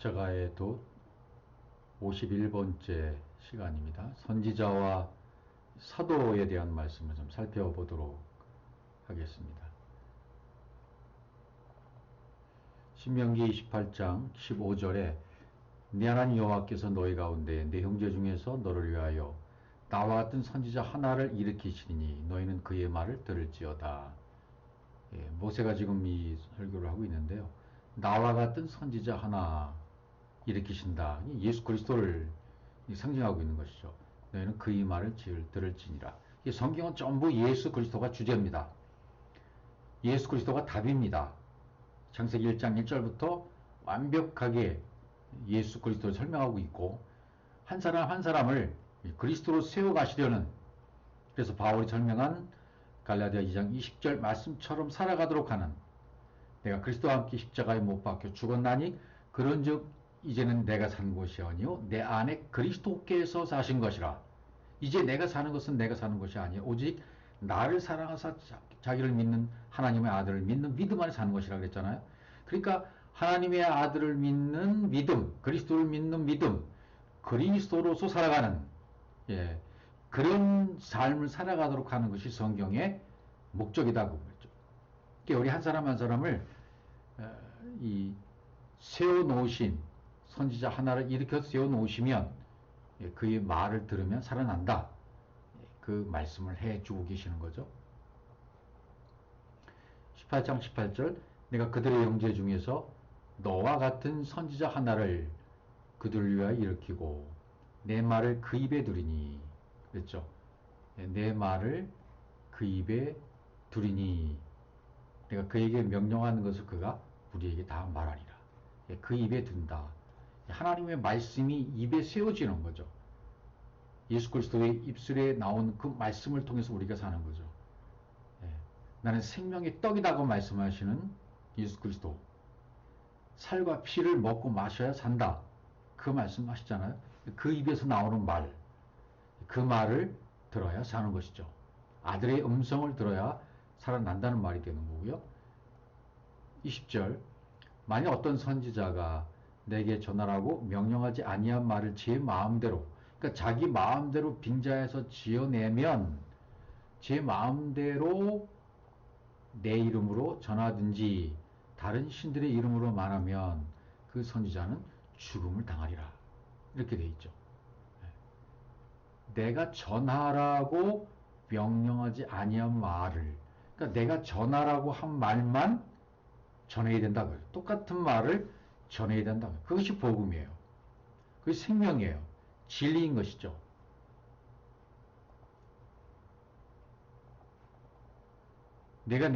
십자가에도 51번째 시간입니다. 선지자와 사도에 대한 말씀을 좀 살펴보도록 하겠습니다. 신명기 28장 15절에 네 하나님 여호와께서 너희 가운데 내 형제 중에서 너를 위하여 나와 같은 선지자 하나를 일으키시니 너희는 그의 말을 들을지어다. 모세가 지금 이 설교를 하고 있는데요. 나와 같은 선지자 하나 일으키신다. 예수 그리스도를 상징하고 있는 것이죠. 너희는 그의 말을 들을지니라. 이 성경은 전부 예수 그리스도가 주제입니다. 예수 그리스도가 답입니다. 창세기 1장 1절부터 완벽하게 예수 그리스도를 설명하고 있고, 한 사람 한 사람을 그리스도로 세워가시려는, 그래서 바울이 설명한 갈라디아 2장 20절 말씀처럼 살아가도록 하는, 내가 그리스도와 함께 십자가에 못 박혀 죽었나니 그런즉 이제는 내가 산 것이 아니요 내 안에 그리스도께서 사신 것이라. 이제 내가 사는 것은 내가 사는 것이 아니요 오직 나를 사랑하사 자기를 믿는 하나님의 아들을 믿는 믿음 안에 사는 것이라 그랬잖아요. 그러니까 하나님의 아들을 믿는 믿음, 그리스도를 믿는 믿음, 그리스도로서 살아가는, 그런 삶을 살아가도록 하는 것이 성경의 목적이다. 그러니까 우리 한 사람 한 사람을 이 세워놓으신 선지자 하나를 일으켜 세워놓으시면 그의 말을 들으면 살아난다. 그 말씀을 해주고 계시는 거죠. 18장 18절 내가 그들의 형제 중에서 너와 같은 선지자 하나를 그들을 위하여 일으키고 내 말을 그 입에 두리니. 그랬죠. 내 말을 그 입에 두리니. 내가 그에게 명령하는 것을 그가 우리에게 다 말하리라. 그 입에 둔다. 하나님의 말씀이 입에 세워지는 거죠. 예수 그리스도의 입술에 나온 그 말씀을 통해서 우리가 사는 거죠. 나는 생명의 떡이다고 말씀하시는 예수 그리스도. 살과 피를 먹고 마셔야 산다. 그 말씀 하시잖아요. 그 입에서 나오는 말, 그 말을 들어야 사는 것이죠. 아들의 음성을 들어야 살아난다는 말이 되는 거고요. 20절 만약 어떤 선지자가 내게 전하라고 명령하지 아니한 말을 제 마음대로, 그러니까 자기 마음대로 빙자해서 지어내면, 제 마음대로 내 이름으로 전하든지 다른 신들의 이름으로 말하면 그 선지자는 죽음을 당하리라. 이렇게 돼 있죠. 내가 전하라고 명령하지 아니한 말을, 그러니까 내가 전하라고 한 말만 전해야 된다. 똑같은 말을 전해야 된다. 그것이 복음이에요. 그것이 생명이에요. 진리인 것이죠. 내가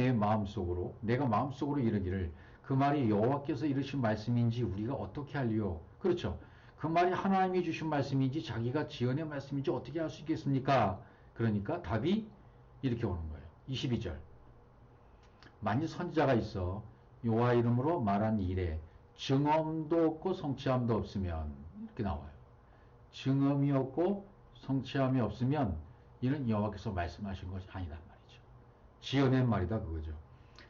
마음속으로 이르기를 그 말이 여호와께서 이르신 말씀인지 우리가 어떻게 알리요? 그렇죠. 그 말이 하나님이 주신 말씀인지 자기가 지어낸 말씀인지 어떻게 알 수 있겠습니까? 그러니까 답이 이렇게 오는 거예요. 22절 만일 선지자가 있어 여호와 이름으로 말한 일에 증언도 없고 성취함도 없으면, 이렇게 나와요. 증언이 없고 성취함이 없으면 이는 여호와께서 말씀하신 것이 아니란 말이죠. 지어낸 말이다 그거죠.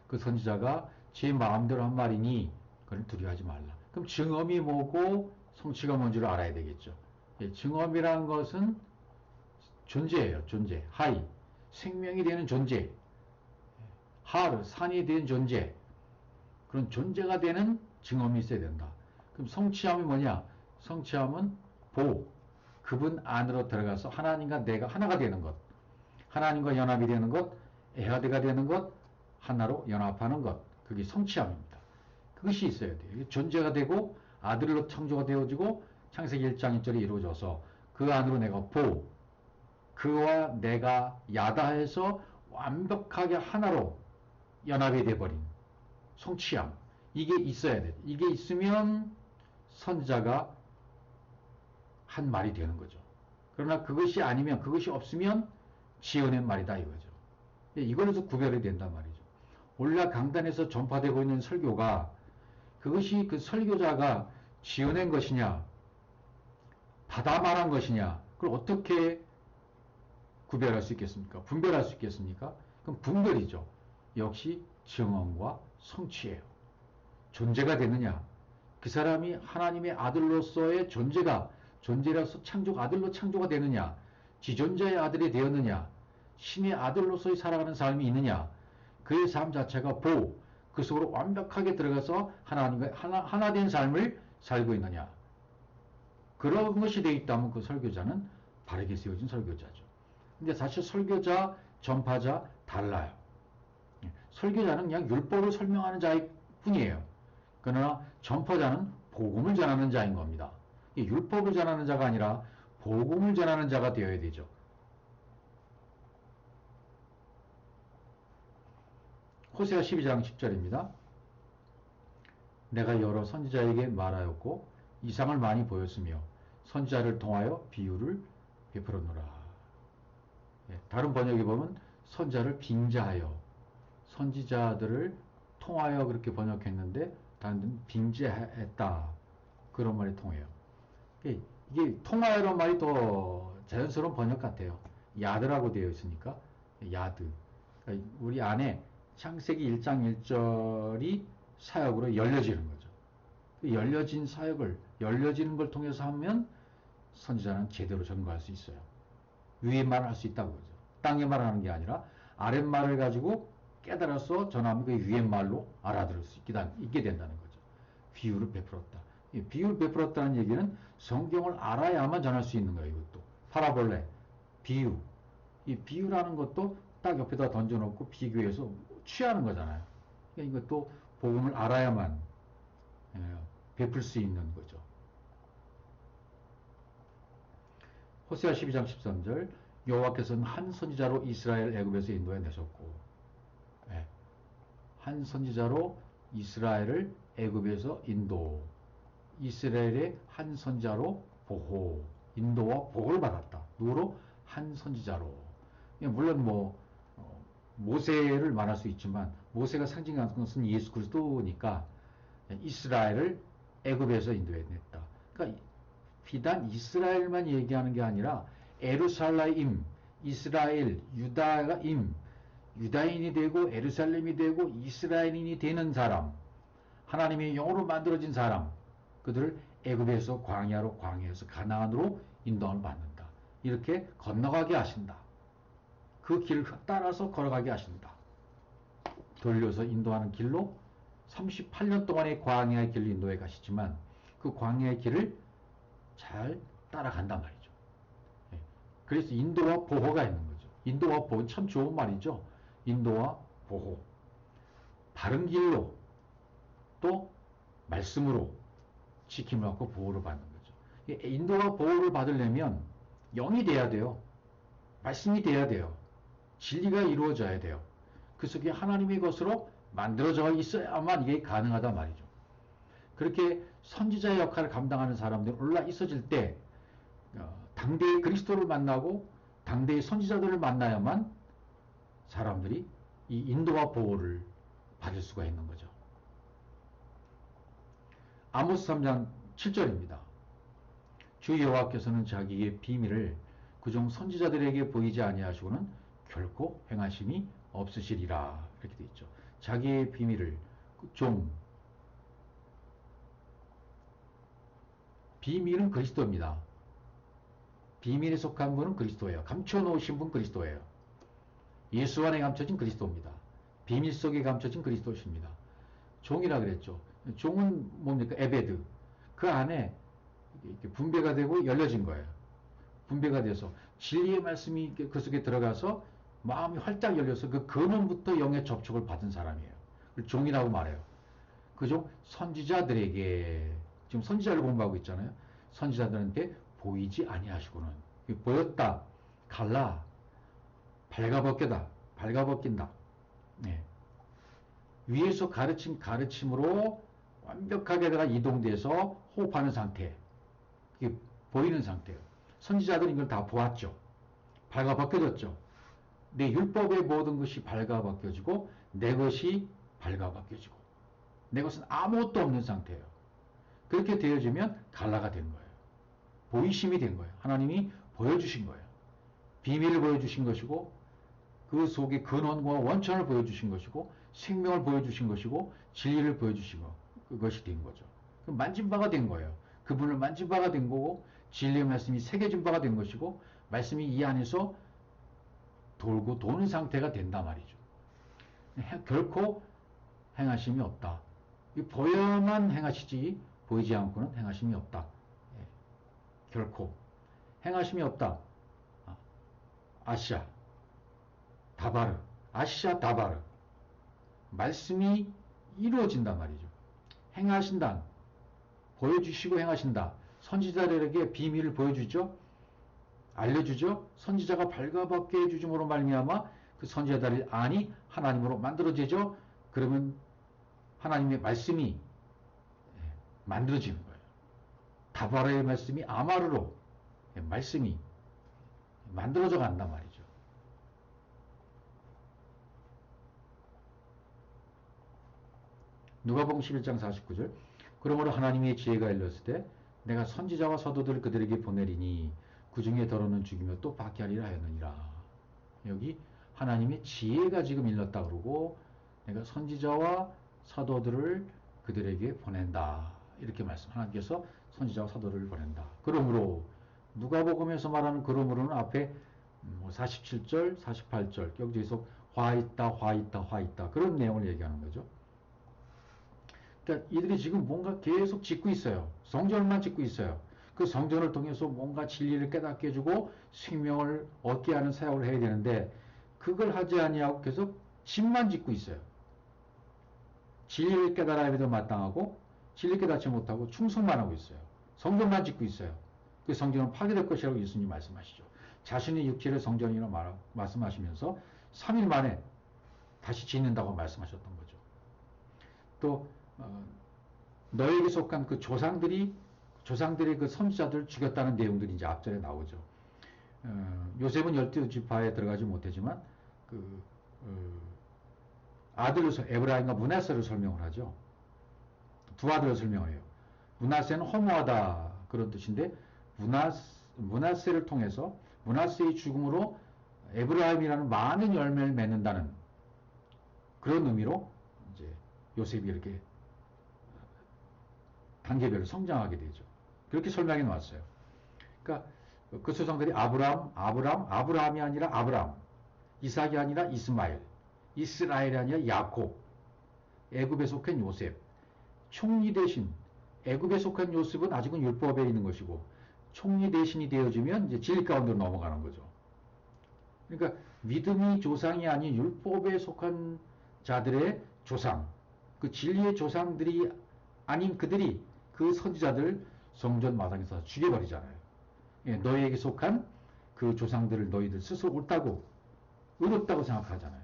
그 선지자가 제 마음대로 한 말이니 그걸 두려워하지 말라. 그럼 증언이 뭐고 성취가 뭔지를 알아야 되겠죠. 증언이라는 것은 존재예요. 존재. 하이, 생명이 되는 존재. 하르, 산이 된 존재. 그런 존재가 되는 증언이 있어야 된다. 그럼 성취함이 뭐냐? 성취함은 보, 그분 안으로 들어가서 하나님과 내가 하나가 되는 것, 하나님과 연합이 되는 것, 에하드가 되는 것, 하나로 연합하는 것, 그게 성취함입니다. 그것이 있어야 돼요. 존재가 되고 아들로 창조가 되어지고 창세기 1장 1절이 이루어져서 그 안으로 내가 보, 그와 내가 야다해서 완벽하게 하나로 연합이 되어버린 성취함, 이게 있어야 돼. 이게 있으면 선지자가 한 말이 되는 거죠. 그러나 그것이 아니면, 그것이 없으면 지어낸 말이다 이거죠. 이걸로서 구별이 된단 말이죠. 오늘날 강단에서 전파되고 있는 설교가, 그것이 그 설교자가 지어낸 것이냐 받아 말한 것이냐, 그걸 어떻게 구별할 수 있겠습니까? 분별할 수 있겠습니까? 그럼 분별이죠. 역시 증언과 성취예요. 존재가 되느냐, 그 사람이 하나님의 아들로서의 존재라서 아들로 창조가 되느냐, 지존자의 아들이 되었느냐, 신의 아들로서의 살아가는 삶이 있느냐, 그의 삶 자체가 그 속으로 완벽하게 들어가서 하나님과 하나 된 삶을 살고 있느냐. 그런 것이 되어 있다면 그 설교자는 바르게 세워진 설교자죠. 근데 사실 설교자, 전파자 달라요. 설교자는 그냥 율법을 설명하는 자일 뿐이에요. 그러나 전파자는 복음을 전하는 자인 겁니다. 율법을 전하는 자가 아니라 복음을 전하는 자가 되어야 되죠. 호세아 12장 10절입니다. 내가 여러 선지자에게 말하였고 이상을 많이 보였으며 선지자를 통하여 비유를 베풀었노라. 다른 번역에 보면 선지자를 빙자하여, 선지자들을 통하여 그렇게 번역했는데 다른 데는 빙자했다. 그런 말이 통해요. 이게 통하여라는 말이 더 자연스러운 번역 같아요. 야드라고 되어 있으니까 야드. 그러니까 우리 안에 창세기 1장 1절이 사역으로 열려지는 거죠. 열려진 사역을, 열려지는 걸 통해서 하면 선지자는 제대로 전거할 수 있어요. 위의 말을 할 수 있다고 그러죠. 땅의 말을 하는 게 아니라 아랫말을 가지고 깨달아서 전하면 그 위의 말로 알아들을 수 있게 된다는 거죠. 비유를 베풀었다. 비유를 베풀었다는 얘기는 성경을 알아야만 전할 수 있는 거예요. 이것도 파라볼레, 비유. 이 비유라는 것도 딱 옆에다 던져놓고 비교해서 취하는 거잖아요. 그러니까 이것도 복음을 알아야만 베풀 수 있는 거죠. 호세아 12장 13절 여호와께서는 한 선지자로 이스라엘 애굽에서 인도해 내셨고, 한 선지자로 이스라엘을 애굽에서 이스라엘의 한 선지자로 인도와 보호를 받았다. 누구로? 한 선지자로. 물론 모세를 말할 수 있지만 모세가 상징하는 것은 예수 그리스도니까 이스라엘을 애굽에서 인도해냈다. 그러니까 비단 이스라엘만 얘기하는 게 아니라 에루살렘, 이스라엘, 유다인이 되고 에루살렘이 되고 이스라엘인이 되는 사람, 하나님의 영으로 만들어진 사람, 그들을 애굽에서 광야에서 가나안으로 인도함을 받는다. 이렇게 건너가게 하신다. 그 길을 따라서 걸어가게 하신다. 돌려서 인도하는 길로 38년 동안의 광야의 길로 인도해 가시지만 그 광야의 길을 잘 따라간단 말이죠. 그래서 인도와 보호가 있는 거죠. 인도와 보호 참 좋은 말이죠. 인도와 보호. 바른 길로 또 말씀으로 지킴을 받고 보호를 받는 거죠. 인도와 보호를 받으려면 영이 돼야 돼요. 말씀이 돼야 돼요. 진리가 이루어져야 돼요. 그 속에 하나님의 것으로 만들어져 있어야만 이게 가능하단 말이죠. 그렇게 선지자의 역할을 감당하는 사람들이 올라 있어질 때 당대의 그리스도를 만나고 당대의 선지자들을 만나야만 사람들이 이 인도와 보호를 받을 수가 있는 거죠. 아모스 3장 7절입니다. 주 여호와께서는 자기의 비밀을 그종 선지자들에게 보이지 아니하시고는 결코 행하심이 없으시리라. 이렇게 되어 있죠. 자기의 비밀을 비밀은 그리스도입니다. 비밀에 속한 분은 그리스도예요. 감춰놓으신 분 그리스도예요. 예수 안에 감춰진 그리스도입니다. 비밀 속에 감춰진 그리스도십니다. 종이라 그랬죠. 종은 뭡니까? 에베드. 그 안에 분배가 되고 열려진 거예요. 분배가 돼서 진리의 말씀이 그 속에 들어가서 마음이 활짝 열려서 그 근원부터 영의 접촉을 받은 사람이에요. 종이라고 말해요. 그 종 선지자들에게, 지금 선지자를 공부하고 있잖아요. 선지자들한테 보이지 아니하시고는, 보였다, 갈라, 발가벗긴다. 네. 위에서 가르친 가르침으로 완벽하게 내가 이동돼서 호흡하는 상태, 이게 보이는 상태예요. 선지자들은 이걸 다 보았죠. 발가벗겨졌죠. 내 율법의 모든 것이 발가벗겨지고 내 것이 발가벗겨지고 내 것은 아무것도 없는 상태예요. 그렇게 되어지면 갈라가 된 거예요. 보이심이 된 거예요. 하나님이 보여주신 거예요. 비밀을 보여주신 것이고 그 속에 근원과 원천을 보여주신 것이고 생명을 보여주신 것이고 진리를 보여주신 것, 그것이 된 거죠. 만진 바가 된 거예요. 그분을 만진 바가 된 거고 진리의 말씀이 새겨진 바가 된 것이고 말씀이 이 안에서 돌고 도는 상태가 된단 말이죠. 결코 행하심이 없다. 보여만 행하시지 보이지 않고는 행하심이 없다. 예, 결코 행하심이 없다. 아시아 다바르 아시아 다바르 말씀이 이루어진단 말이죠. 행하신다. 보여주시고 행하신다. 선지자들에게 비밀을 보여주죠. 알려주죠. 선지자가 발가벗게 해주줌으로 말미암아 그 선지자들이 안이 하나님으로 만들어지죠. 그러면 하나님의 말씀이 만들어지는 거예요. 다바르의 말씀이 아마르로 말씀이 만들어져 간단 말이죠. 누가복음 11장 49절 그러므로 하나님의 지혜가 일렀을 때 내가 선지자와 사도들을 그들에게 보내리니 그 중에 더러는 죽이며 또 박해하리라 하였느니라. 여기 하나님의 지혜가 지금 일렀다 그러고 내가 선지자와 사도들을 그들에게 보낸다. 이렇게 말씀. 하나님께서 선지자와 사도를 보낸다. 그러므로 누가복음에서 말하는 그러므로는 앞에 47절, 48절 여기서 화 있다, 화 있다, 화 있다 그런 내용을 얘기하는 거죠. 그러니까 이들이 지금 뭔가 계속 짓고 있어요. 성전만 짓고 있어요. 그 성전을 통해서 뭔가 진리를 깨닫게 해주고 생명을 얻게 하는 사역을 해야 되는데 그걸 하지 아니하고 계속 집만 짓고 있어요. 진리를 깨달아야 도 마땅하고 진리 깨닫지 못하고 충성만 하고 있어요. 성전만 짓고 있어요. 그 성전은 파괴될 것이라고 예수님 말씀하시죠. 자신의 육체를 성전이라고 말씀하시면서 3일 만에 다시 짓는다고 말씀하셨던 거죠. 또 너에게 속한 그 조상들의 그 선지자들을 죽였다는 내용들이 이제 앞전에 나오죠. 요셉은 12지파에 들어가지 못하지만 아들을 에브라임과 므낫세를 설명을 하죠. 두 아들을 설명을 해요. 므낫세는 허무하다 그런 뜻인데 므낫세를 통해서 므낫세의 죽음으로 에브라임이라는 많은 열매를 맺는다는 그런 의미로 이제 요셉이 이렇게 단계별로 성장하게 되죠. 그렇게 설명해 놓았어요. 그러니까 그 조상들이 아브라함이 아니라 아브람, 이삭이 아니라 이스마엘, 이스라엘이 아니라 야곱, 애굽에 속한 요셉, 총리 대신 애굽에 속한 요셉은 아직은 율법에 있는 것이고 총리 대신이 되어지면 이제 진리 가운데로 넘어가는 거죠. 그러니까 믿음이 조상이 아닌 율법에 속한 자들의 조상, 그 진리의 조상들이 아닌 그들이 그 선지자들 성전 마당에서 죽여버리잖아요. 예, 너희에게 속한 그 조상들을 너희들 스스로 옳다고 의롭다고 생각하잖아요.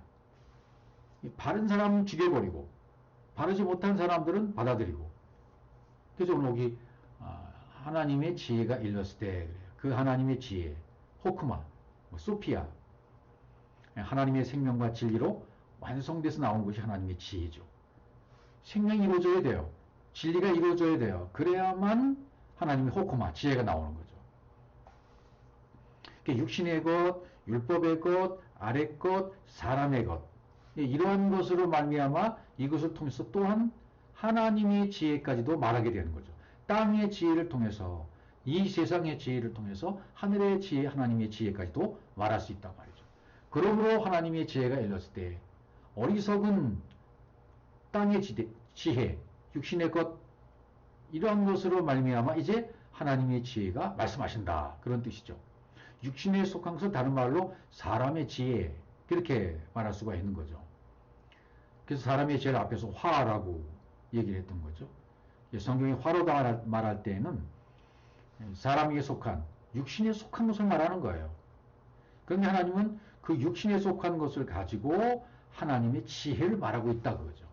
바른 사람은 죽여버리고 바르지 못한 사람들은 받아들이고. 그래서 오늘 여기 하나님의 지혜가 일렀을 때 그 하나님의 지혜 호크마, 소피아 하나님의 생명과 진리로 완성돼서 나온 것이 하나님의 지혜죠. 생명이 이루어져야 돼요. 진리가 이루어져야 돼요. 그래야만 하나님의 호크마, 지혜가 나오는 거죠. 육신의 것, 율법의 것, 아래 것, 사람의 것 이러한 것으로 말미암아 이것을 통해서 또한 하나님의 지혜까지도 말하게 되는 거죠. 땅의 지혜를 통해서 이 세상의 지혜를 통해서 하늘의 지혜, 하나님의 지혜까지도 말할 수 있단 말이죠. 그러므로 하나님의 지혜가 일렀을 때 어리석은 땅의 지혜, 육신의 것 이러한 것으로 말미암아 이제 하나님의 지혜가 말씀하신다. 그런 뜻이죠. 육신에 속한 것은 다른 말로 사람의 지혜 그렇게 말할 수가 있는 거죠. 그래서 사람의 지혜를 앞에서 화라고 얘기를 했던 거죠. 성경이 화로다 말할 때에는 사람에게 속한 육신에 속한 것을 말하는 거예요. 그런데 하나님은 그 육신에 속한 것을 가지고 하나님의 지혜를 말하고 있다 그거죠.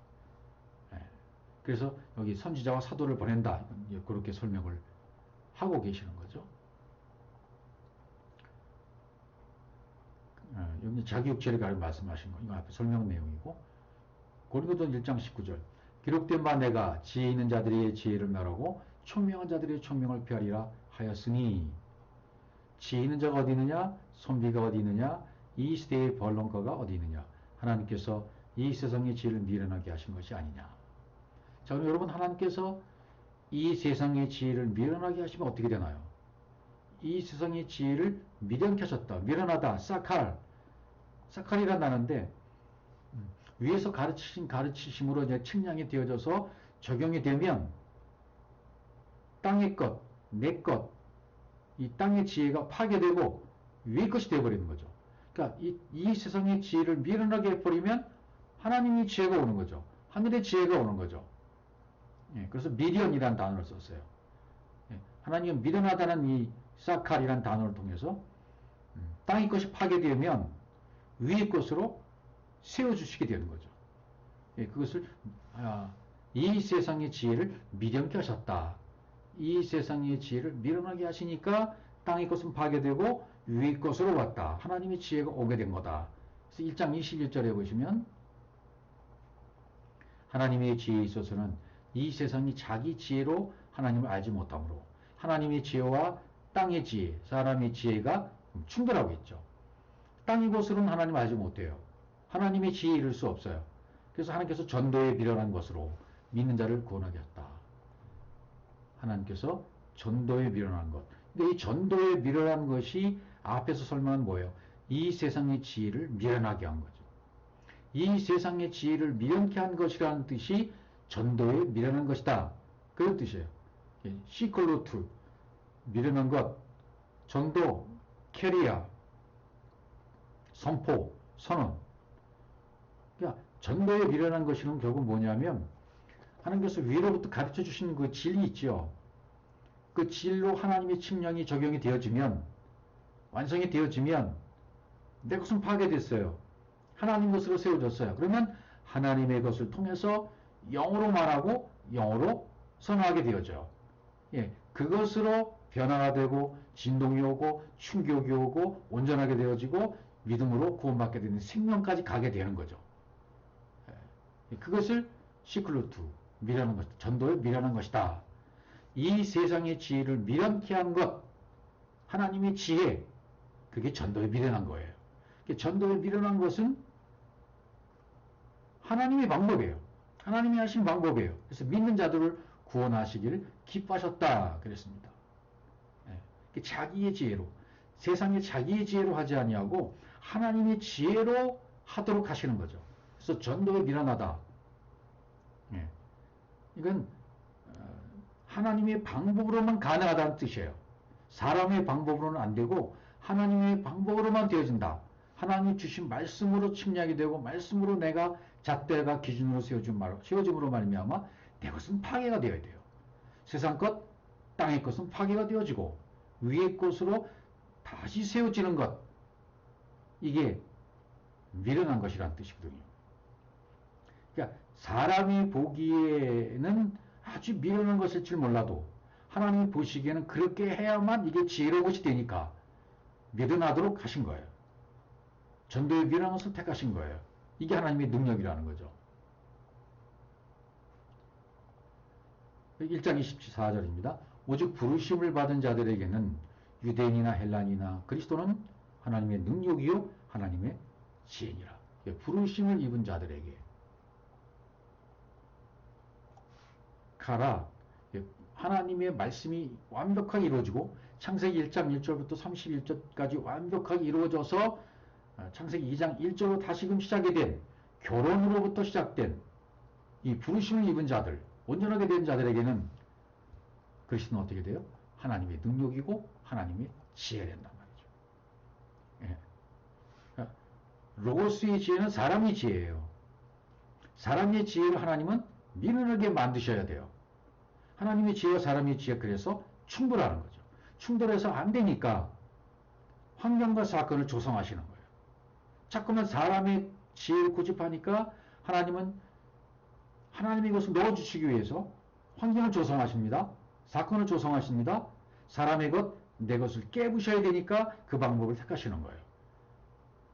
그래서 여기 선지자와 사도를 보낸다 그렇게 설명을 하고 계시는 거죠. 여기 자기 육체를 가지고 말씀하신 거 이거 앞에 설명 내용이고 고린도전 1장 19절 기록된 바 내가 지혜 있는 자들의 지혜를 멸하고 총명한 자들의 총명을 피하리라 하였으니 지혜 있는 자가 어디 있느냐 선비가 어디 있느냐 이 시대의 변론가가 어디 있느냐 하나님께서 이 세상의 지혜를 미련하게 하신 것이 아니냐. 자, 그럼 여러분 하나님께서 이 세상의 지혜를 미련하게 하시면 어떻게 되나요? 이 세상의 지혜를 미련케 하셨다. 미련하다. 사칼이란 단어인데 위에서 가르치신 가르치심으로 이제 측량이 되어져서 적용이 되면 땅의 것, 내 것, 이 땅의 지혜가 파괴되고 위의 것이 되어버리는 거죠. 그러니까 이 세상의 지혜를 미련하게 해버리면 하나님의 지혜가 오는 거죠. 하늘의 지혜가 오는 거죠. 예, 그래서 미련이라는 단어를 썼어요. 예, 하나님은 미련하다는 이 사칼이라는 단어를 통해서 땅의 것이 파괴되면 위의 것으로 세워주시게 되는 거죠. 예, 그것을 이 세상의 지혜를 미련케 하셨다. 이 세상의 지혜를 미련하게 하시니까 땅의 것은 파괴되고 위의 것으로 왔다. 하나님의 지혜가 오게 된 거다. 그래서 1장 21절에 보시면 하나님의 지혜에 있어서는 이 세상이 자기 지혜로 하나님을 알지 못하므로 하나님의 지혜와 땅의 지혜, 사람의 지혜가 충돌하고 있죠. 땅의 것으로는 하나님을 알지 못해요. 하나님의 지혜에 이를 수 없어요. 그래서 하나님께서 전도에 미련한 것으로 믿는 자를 구원하게 했다. 하나님께서 전도에 미련한 것. 근데 이 전도에 미련한 것이 앞에서 설명한 뭐예요? 이 세상의 지혜를 미련하게 한 거죠. 이 세상의 지혜를 미련케 한 것이라는 뜻이 전도에 미련한 것이다. 그런 뜻이에요. 시콜로투, 미련한 것, 전도, 캐리아, 선포, 선언. 그러니까 전도에 미련한 것이는 결국 뭐냐면 하나님께서 위로부터 가르쳐 주시는 그 진리 있죠. 그 진리로 하나님의 칙령이 적용이 되어지면 완성이 되어지면 내 것은 파괴됐어요. 하나님 것으로 세워졌어요. 그러면 하나님의 것을 통해서 영으로 말하고 영으로 선언하게 되어져요. 예, 그것으로 변화가 되고 진동이 오고 충격이 오고 온전하게 되어지고 믿음으로 구원받게 되는 생명까지 가게 되는 거죠. 예, 그것을 시클루투, 미련한 것, 전도에 미련한 것이다. 이 세상의 지혜를 미련케 한 것, 하나님의 지혜, 그게 전도에 미련한 거예요. 전도에 미련한 것은 하나님의 방법이에요. 하나님이 하신 방법이에요. 그래서 믿는 자들을 구원하시기를 기뻐하셨다 그랬습니다. 예, 자기의 지혜로, 세상의 자기의 지혜로 하지 아니하고 하나님의 지혜로 하도록 하시는 거죠. 그래서 전도에 미련하다. 예, 이건 하나님의 방법으로만 가능하다는 뜻이에요. 사람의 방법으로는 안 되고 하나님의 방법으로만 되어진다. 하나님이 주신 말씀으로 측량이 되고 말씀으로 내가 잣대가 기준으로 세워짐으로 말미암아 내 것은 파괴가 되어야 돼요. 세상 것, 땅의 것은 파괴가 되어지고 위의 것으로 다시 세워지는 것. 이게 미련한 것이라는 뜻이거든요. 그러니까 사람이 보기에는 아주 미련한 것일 줄 몰라도 하나님이 보시기에는 그렇게 해야만 이게 지혜로운 것이 되니까 미련하도록 하신 거예요. 전도에 미련한 것을 택하신 거예요. 이게 하나님의 능력이라는 거죠. 1장 24절입니다. 오직 부르심을 받은 자들에게는 유대인이나 헬란이나 그리스도는 하나님의 능력이요 하나님의 지혜니라. 부르심을 입은 자들에게 가라. 하나님의 말씀이 완벽하게 이루어지고 창세기 1장 1절부터 31절까지 완벽하게 이루어져서 창세기 2장 1절로 다시금 시작이 된 결혼으로부터 시작된 이 부르심을 입은 자들, 온전하게 된 자들에게는 그리스도는 어떻게 돼요? 하나님의 능력이고 하나님의 지혜가 된단 말이죠. 예. 로고스의 지혜는 사람의 지혜예요. 사람의 지혜를 하나님은 미련하게 만드셔야 돼요. 하나님의 지혜와 사람의 지혜, 그래서 충돌하는 거죠. 충돌해서 안 되니까 환경과 사건을 조성하시는 거예요. 자꾸만 사람의 지혜를 고집하니까 하나님은 하나님의 것을 넣어주시기 위해서 환경을 조성하십니다. 사건을 조성하십니다. 사람의 것, 내 것을 깨부셔야 되니까 그 방법을 택하시는 거예요.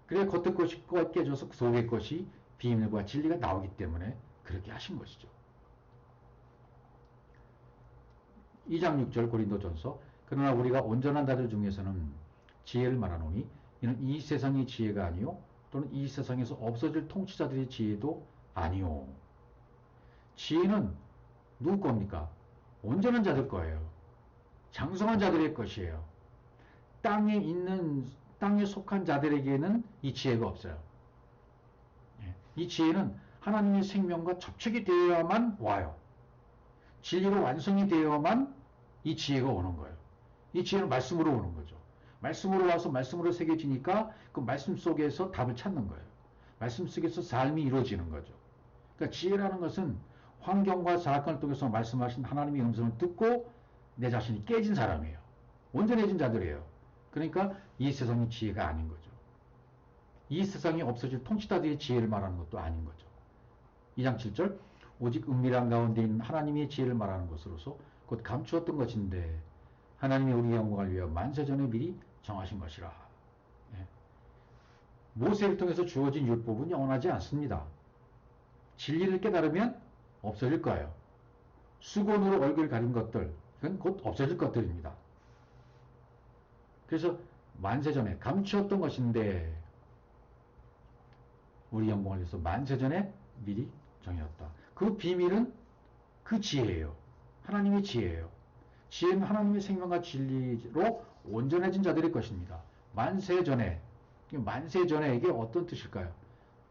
그래야 겉의 것이 깨져서 속의 것이 비밀과 진리가 나오기 때문에 그렇게 하신 것이죠. 2장 6절 고린도전서, 그러나 우리가 온전한 자들 중에서는 지혜를 말하노니 이는 이 세상의 지혜가 아니요 또는 이 세상에서 없어질 통치자들의 지혜도 아니요. 지혜는 누구 겁니까? 온전한 자들 거예요. 장성한 자들의 것이에요. 땅에 속한 자들에게는 이 지혜가 없어요. 이 지혜는 하나님의 생명과 접촉이 되어야만 와요. 진리로 완성이 되어야만 이 지혜가 오는 거예요. 이 지혜는 말씀으로 오는 거죠. 말씀으로 와서 말씀으로 새겨지니까 그 말씀 속에서 답을 찾는 거예요. 말씀 속에서 삶이 이루어지는 거죠. 그러니까 지혜라는 것은 환경과 사건을 통해서 말씀하신 하나님의 음성을 듣고 내 자신이 깨진 사람이에요. 온전해진 자들이에요. 그러니까 이 세상의 지혜가 아닌 거죠. 이 세상에 없어질 통치자들의 지혜를 말하는 것도 아닌 거죠. 2장 7절 오직 은밀한 가운데 있는 하나님의 지혜를 말하는 것으로서 곧 감추었던 것인데 하나님이 우리 영광을 위하여 만세전에 미리 정하신 것이라. 예. 모세를 통해서 주어진 율법은 영원하지 않습니다. 진리를 깨달으면 없어질 거예요. 수건으로 얼굴 가린 것들, 그건 곧 없어질 것들입니다. 그래서 만세전에 감추었던 것인데 우리 영광을 위해서 만세전에 미리 정해졌다. 그 비밀은 그 지혜예요. 하나님의 지혜예요. 지혜는 하나님의 생명과 진리로 온전해진 자들의 것입니다. 만세전에, 만세전에 이게 어떤 뜻일까요?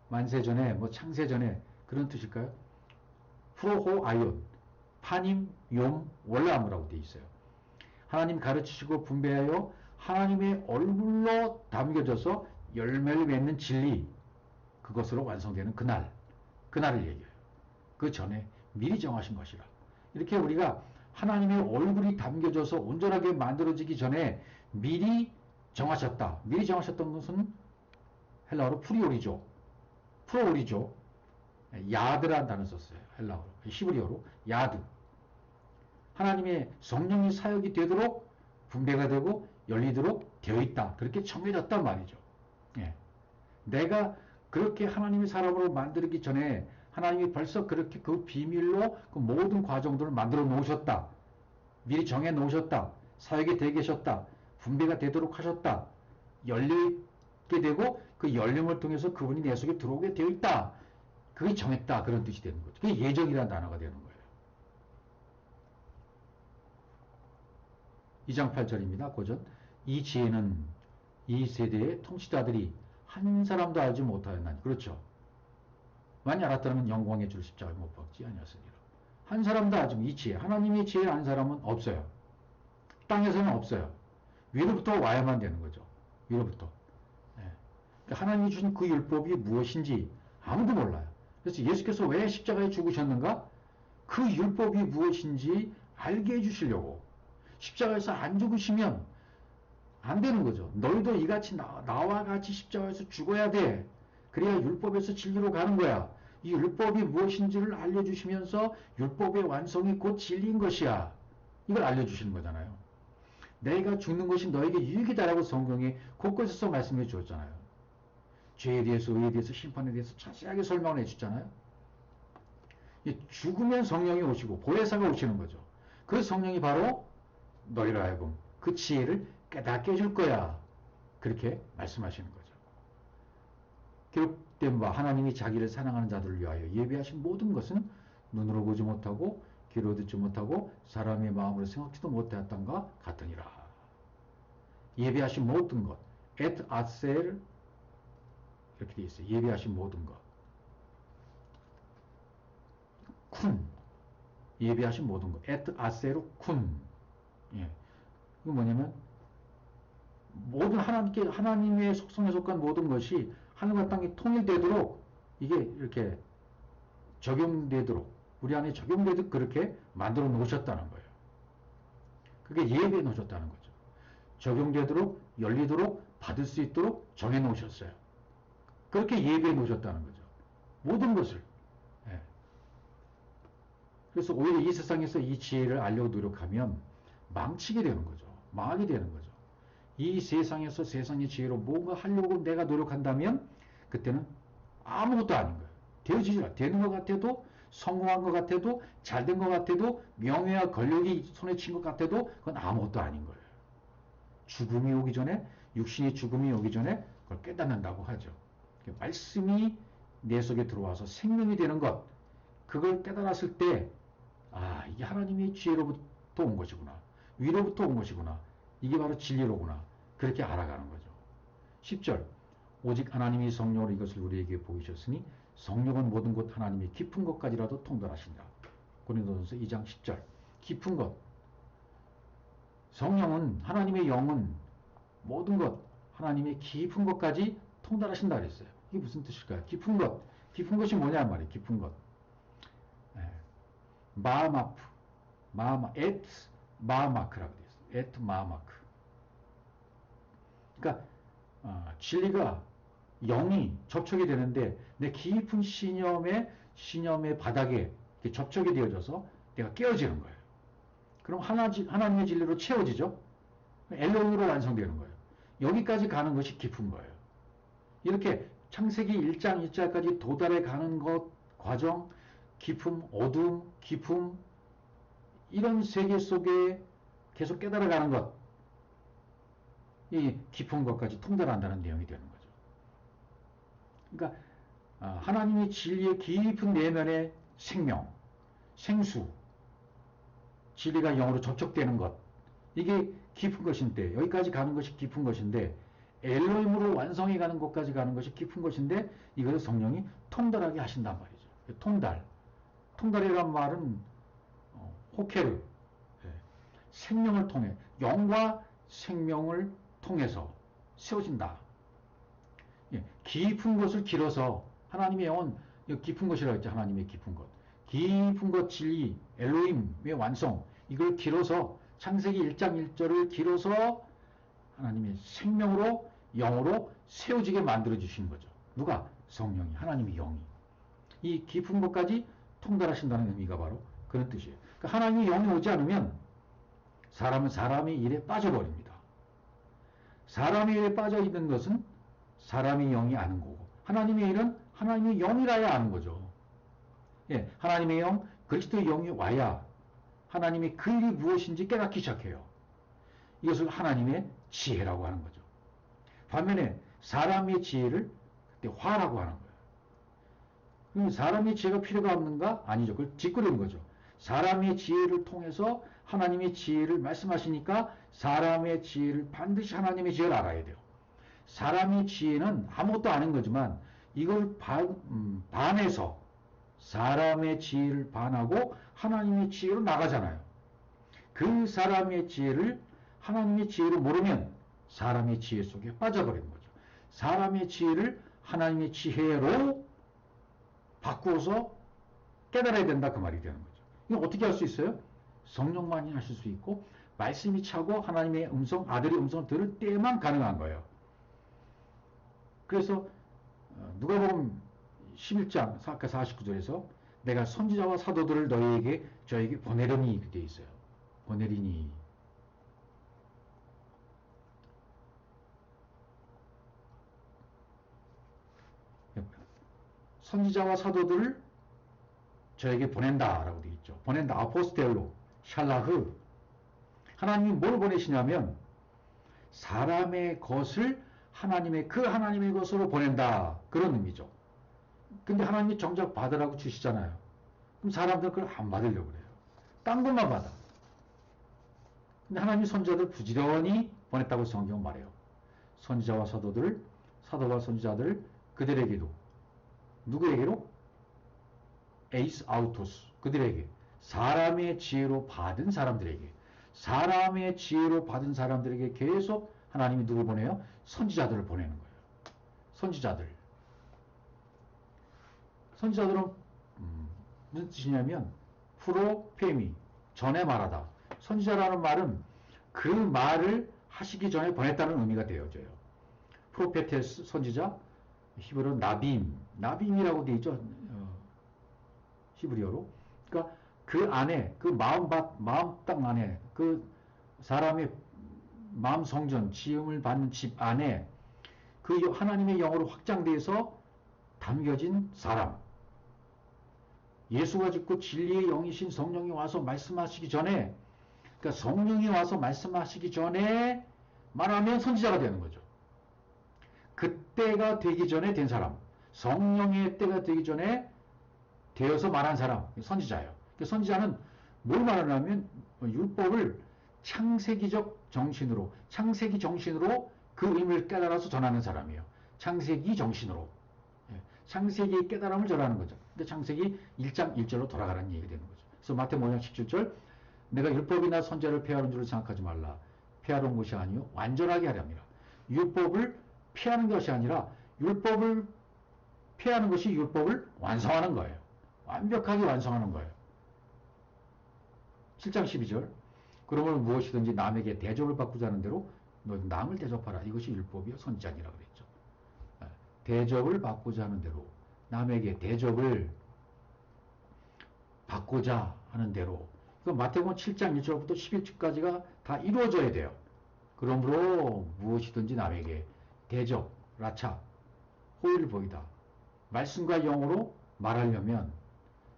만세전에, 뭐 창세전에 그런 뜻일까요? 프로호 아이온, 파님, 욤, 월라무라고 되어 있어요. 하나님 가르치시고 분배하여 하나님의 얼굴로 담겨져서 열매를 맺는 진리, 그것으로 완성되는 그날을 얘기해요. 그 전에 미리 정하신 것이라. 이렇게 우리가 하나님의 얼굴이 담겨져서 온전하게 만들어지기 전에 미리 정하셨다. 미리 정하셨던 것은 헬라어로 프리오리죠. 프로오리죠. 야드라는 단어 썼어요. 헬라어로. 히브리어로 야드. 하나님의 성령이 사역이 되도록 분배가 되고 열리도록 되어 있다. 그렇게 정해졌단 말이죠. 예. 내가 그렇게 하나님의 사람으로 만들기 전에 하나님이 벌써 그렇게 그 비밀로 그 모든 과정들을 만들어 놓으셨다. 미리 정해 놓으셨다. 사역이 되게 하셨다. 분배가 되도록 하셨다. 열리게 되고 그 열림을 통해서 그분이 내 속에 들어오게 되어 있다. 그게 정했다. 그런 뜻이 되는 거죠. 그게 예정이라는 단어가 되는 거예요. 2장 8절입니다. 고전. 이 지혜는 이 세대의 통치자들이 한 사람도 알지 못하였나니. 그렇죠. 만약 알았다면 영광의 줄 십자가에 못 박지 아니었으리라. 한 사람도 알지 이 지혜. 하나님의 지혜를 아는 사람은 없어요. 땅에서는 없어요. 위로부터 와야만 되는 거죠. 위로부터. 네. 그러니까 하나님이 주신 그 율법이 무엇인지 아무도 몰라요. 그래서 예수께서 왜 십자가에 죽으셨는가? 그 율법이 무엇인지 알게 해주시려고. 십자가에서 안 죽으시면 안 되는 거죠. 너희도 이같이 나와 같이 십자가에서 죽어야 돼. 그래야 율법에서 진리로 가는 거야. 이 율법이 무엇인지를 알려주시면서 율법의 완성이 곧 진리인 것이야. 이걸 알려주시는 거잖아요. 내가 죽는 것이 너에게 유익이다라고 성경에 곳곳에서 말씀해 주었잖아요. 죄에 대해서, 의에 대해서, 심판에 대해서 자세하게 설명을 해주잖아요. 죽으면 성령이 오시고 보혜사가 오시는 거죠. 그 성령이 바로 너희로 하여금 그 지혜를 깨닫게 해줄 거야. 그렇게 말씀하시는 거죠. 기록된 바 하나님이 자기를 사랑하는 자들을 위하여 예비하신 모든 것은 눈으로 보지 못하고 귀로 듣지 못하고 사람의 마음으로 생각지도 못하였던 것 같으니라. 예비하신 모든 것 et aser 이렇게 되어 있어요. 예비하신 모든 것 쿤 예비하신 모든 것 et aseru 쿤 예. 이거 뭐냐면 모든 하나님의 속성에 속한 모든 것이 하늘과 땅이 통일되도록 이게 이렇게 적용되도록 우리 안에 적용되도록 그렇게 만들어 놓으셨다는 거예요. 그게 예배해 놓으셨다는 거죠. 적용되도록 열리도록 받을 수 있도록 정해 놓으셨어요. 그렇게 예배해 놓으셨다는 거죠. 모든 것을. 예. 그래서 오히려 이 세상에서 이 지혜를 알려고 노력하면 망치게 되는 거죠. 망하게 되는 거죠. 이 세상에서 세상의 지혜로 뭔가 하려고 내가 노력한다면 그때는 아무것도 아닌 거예요. 되어지지 않아. 되는 것 같아도 성공한 것 같아도 잘된 것 같아도 명예와 권력이 손에 쥔 것 같아도 그건 아무것도 아닌 거예요. 죽음이 오기 전에 육신의 죽음이 오기 전에 그걸 깨닫는다고 하죠. 말씀이 내 속에 들어와서 생명이 되는 것 그걸 깨달았을 때 아, 이게 하나님의 지혜로부터 온 것이구나. 위로부터 온 것이구나. 이게 바로 진리로구나. 그렇게 알아가는 거죠. 10절. 오직 하나님이 성령으로 이것을 우리에게 보이셨으니 성령은 모든 것 하나님의 깊은 것까지라도 통달하신다. 고린도전서 2장 10절. 깊은 것. 성령은 하나님의 영은 모든 것 하나님의 깊은 것까지 통달하신다 그랬어요. 이게 무슨 뜻일까요? 깊은 것. 깊은 것이 뭐냐 말이에요. 깊은 것. 마마프. 에트 마마크라고 되어 있어요. 에트 마마크. 그러니까 진리가 영이 접촉이 되는데 내 깊은 신념의 바닥에 접촉이 되어져서 내가 깨어지는 거예요. 그럼 하나님의 진리로 채워지죠. 엘로힘으로 완성되는 거예요. 여기까지 가는 것이 깊은 거예요. 이렇게 창세기 1장 1절까지 도달해 가는 것 과정, 깊음, 어둠, 깊음 이런 세계 속에 계속 깨달아가는 것, 이 깊은 것까지 통달한다는 내용이 되는 거죠. 그러니까 하나님의 진리의 깊은 내면의 생명, 생수, 진리가 영으로 접촉되는 것, 이게 깊은 것인데 여기까지 가는 것이 깊은 것인데 엘로힘으로 완성해 가는 것까지 가는 것이 깊은 것인데 이것을 성령이 통달하게 하신단 말이죠. 통달이란 말은 호케르, 생명을 통해 영과 생명을 통해서 세워진다. 깊은 것을 길어서 하나님의 영은 깊은 것이라고 했죠. 하나님의 깊은 것. 깊은 것 진리, 엘로힘의 완성 이걸 길어서 창세기 1장 1절을 길어서 하나님의 생명으로 영으로 세워지게 만들어 주신 거죠. 누가? 성령이, 하나님의 영이. 이 깊은 것까지 통달하신다는 의미가 바로 그런 뜻이에요. 그러니까 하나님의 영이 오지 않으면 사람은 사람의 일에 빠져버립니다. 사람의 일에 빠져 있는 것은 사람의 영이 아는 거고 하나님의 일은 하나님의 영이라야 아는 거죠. 예, 하나님의 영, 그리스도의 영이 와야 하나님의 그 일이 무엇인지 깨닫기 시작해요. 이것을 하나님의 지혜라고 하는 거죠. 반면에 사람의 지혜를 화라고 하는 거예요. 그럼 사람의 지혜가 필요가 없는가? 아니죠. 그걸 짓거리는 거죠. 사람의 지혜를 통해서 하나님의 지혜를 말씀하시니까 사람의 지혜를 반드시 하나님의 지혜를 알아야 돼요. 사람의 지혜는 아무것도 아닌 거지만 이걸 반해서 사람의 지혜를 반하고 하나님의 지혜로 나가잖아요. 그 사람의 지혜를 하나님의 지혜로 모르면 사람의 지혜 속에 빠져버리는 거죠. 사람의 지혜를 하나님의 지혜로 바꾸어서 깨달아야 된다 그 말이 되는 거죠. 이거 어떻게 할 수 있어요? 성령만이 하실 수 있고 말씀이 차고 하나님의 음성, 아들의 음성을 들을 때만 가능한 거예요. 그래서 누가복음 11장 아까 49절에서 내가 선지자와 사도들을 저에게 보내려니 이렇게 되어 있어요. 보내리니 선지자와 사도들을 저에게 보낸다라고 되어 있죠. 보낸다. 아포스텔로, 샬라흐. 하나님이 뭘 보내시냐면 사람의 것을 하나님의 것으로 보낸다. 그런 의미죠. 근데 하나님이 정작 받으라고 주시잖아요. 그럼 사람들은 그걸 안 받으려고 그래요. 딴 것만 받아. 근데 하나님이 선지자들 부지런히 보냈다고 성경은 말해요. 선지자와 사도들, 사도와 선지자들 그들에게도 누구에게로? 에이스 아우토스 그들에게 사람의 지혜로 받은 사람들에게 계속 하나님이 누굴 보내요? 선지자들을 보내는 거예요. 선지자들은 무슨 뜻이냐면 프로페미 전에 말하다. 선지자라는 말은 그 말을 하시기 전에 보냈다는 의미가 되어져요. 프로페테스 선지자 히브리어 나빔이라고 되어 있죠. 히브리어로. 그러니까 그 안에 그 마음 땅 안에 그 사람의 마음 성전 지음을 받는 집 안에 그 하나님의 영으로 확장돼서 담겨진 사람. 예수가 죽고 진리의 영이신 성령이 와서 말씀하시기 전에 그러니까 성령이 와서 말씀하시기 전에 말하면 선지자가 되는 거죠. 그때가 되기 전에 된 사람. 성령의 때가 되기 전에 되어서 말한 사람. 선지자예요. 선지자는 뭘 말하냐면 율법을 창세기적 정신으로, 창세기 정신으로 그 의미를 깨달아서 전하는 사람이에요. 창세기 정신으로. 예, 창세기의 깨달음을 전하는 거죠. 근데 창세기 1장 1절로 돌아가라는 얘기가 되는 거죠. 그래서 마태복음 5장 17절 내가 율법이나 선지자를 폐하는 줄을 생각하지 말라. 폐하러 온 것이 아니요 완전하게 하렵니다. 율법을 피하는 것이 아니라 율법을 폐하는 것이 율법을 완성하는 거예요. 완벽하게 완성하는 거예요. 7장 12절 그러므로 무엇이든지 남에게 대접을 받고자 하는 대로 너 남을 대접하라. 이것이 율법이요 선지자니라 그랬죠. 대접을 받고자 하는 대로 남에게 대접을 받고자 하는 대로 마태복음 7장 1절부터 11절까지가 다 이루어져야 돼요. 그러므로 무엇이든지 남에게 대접, 라차, 호의를 보이다. 말씀과 영으로 말하려면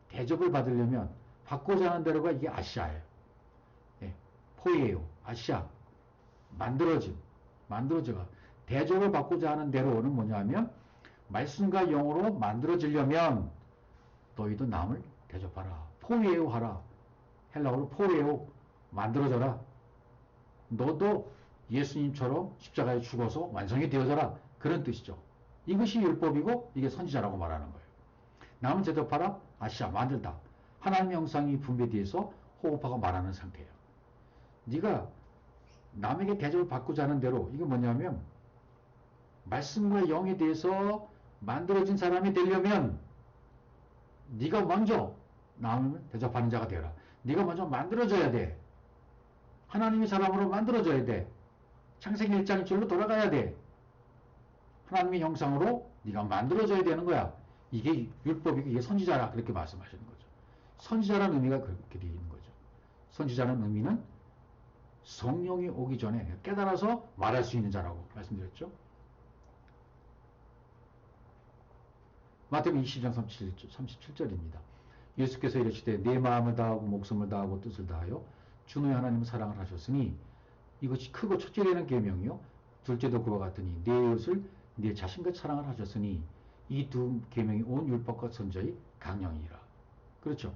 대접을 받으려면 받고자 하는 대로가 이게 아시아예요. 예, 포이에요. 아시아. 만들어져가. 대접을 받고자 하는 대로는 뭐냐면 말씀과 영으로 만들어지려면 너희도 남을 대접하라. 포이에요 하라. 헬라어로 포이에요. 만들어져라. 너도 예수님처럼 십자가에 죽어서 완성이 되어져라. 그런 뜻이죠. 이것이 율법이고 이게 선지자라고 말하는 거예요. 남을 대접하라. 아시아. 만들다. 하나님의 형상이 분배돼서 호흡하고 말하는 상태예요. 네가 남에게 대접을 받고자 하는 대로 이게 뭐냐면 말씀과 영에 대해서 만들어진 사람이 되려면 네가 먼저 남을 대접하는 자가 되어라. 네가 먼저 만들어져야 돼. 하나님의 사람으로 만들어져야 돼. 창세기 1장 1절로 돌아가야 돼. 하나님의 형상으로 네가 만들어져야 되는 거야. 이게 율법이고 이게 선지자라 그렇게 말씀하시는 거죠. 선지자라는 의미가 그렇게 되어 있는 거죠. 선지자라는 의미는 성령이 오기 전에 깨달아서 말할 수 있는 자라고 말씀드렸죠. 마태복음 20장 37절입니다. 예수께서 이르시되 내 마음을 다하고 목숨을 다하고 뜻을 다하여 주 너의 하나님을 사랑을 하셨으니 이것이 크고 첫째 되는 계명이요 둘째도 그와 같으니 내 이웃을 내 자신같이 사랑을 하셨으니 이 두 계명이 온 율법과 선지자의 강령이라. 그렇죠.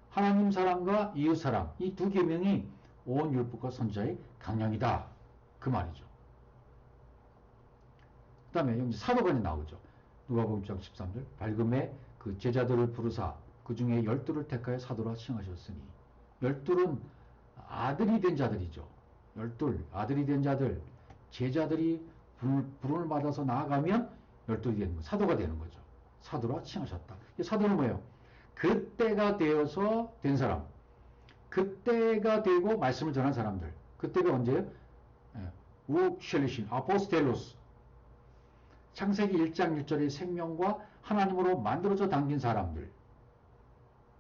하나님 사랑과 이웃 사랑 이 두 계명이 온 율법과 선지자의 강령이다. 그 말이죠. 그 다음에 여기 사도관이 나오죠. 누가복음 1장 13절 밝음에 그 제자들을 부르사 그 중에 12를 택하여 사도라 칭하셨으니 12은 아들이 된 자들이죠. 12 아들이 된 자들 제자들이 부름을 받아서 나아가면 12이 되는 거 사도가 되는 거죠. 사도라 칭하셨다. 사도는 뭐예요? 그때가 되어서 된 사람 그때가 되고 말씀을 전한 사람들 그때가 언제예요? 우쉘리신 아포스텔로스 창세기 1장 1절의 생명과 하나님으로 만들어져 당긴 사람들